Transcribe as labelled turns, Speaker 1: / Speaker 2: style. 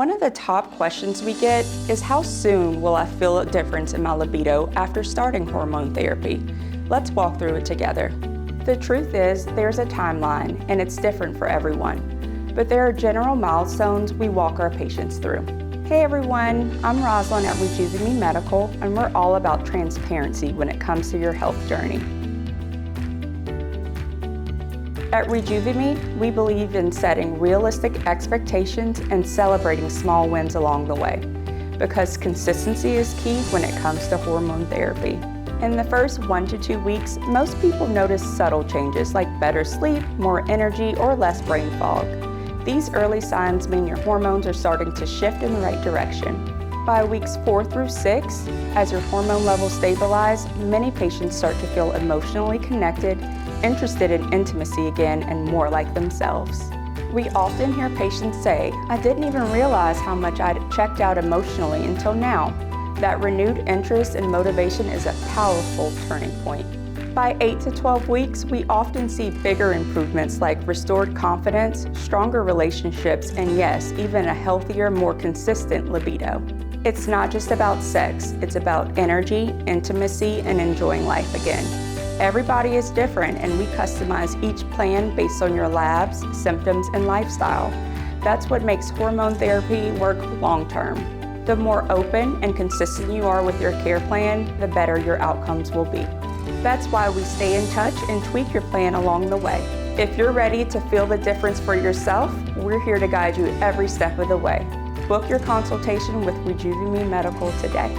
Speaker 1: One of the top questions we get is how soon will I feel a difference in my libido after starting hormone therapy? Let's walk through it together. The truth is, there's a timeline and it's different for everyone, but there are general milestones we walk our patients through. Hey everyone, I'm Rosalind at Rejuvime Medical, and we're all about transparency when it comes to your health journey. At Rejuvime, we believe in setting realistic expectations and celebrating small wins along the way, because consistency is key when it comes to hormone therapy. In the first 1 to 2 weeks, most people notice subtle changes like better sleep, more energy, or less brain fog. These early signs mean your hormones are starting to shift in the right direction. By weeks 4 through 6, as your hormone levels stabilize, many patients start to feel emotionally connected, interested in intimacy again, and more like themselves. We often hear patients say, "I didn't even realize how much I'd checked out emotionally until now." That renewed interest and motivation is a powerful turning point. By 8 to 12 weeks, we often see bigger improvements like restored confidence, stronger relationships, and yes, even a healthier, more consistent libido. It's not just about sex, it's about energy, intimacy, and enjoying life again. Everybody is different, and we customize each plan based on your labs, symptoms, and lifestyle. That's what makes hormone therapy work long-term. The more open and consistent you are with your care plan, the better your outcomes will be. That's why we stay in touch and tweak your plan along the way. If you're ready to feel the difference for yourself, we're here to guide you every step of the way. Book your consultation with Rejuvime Medical today.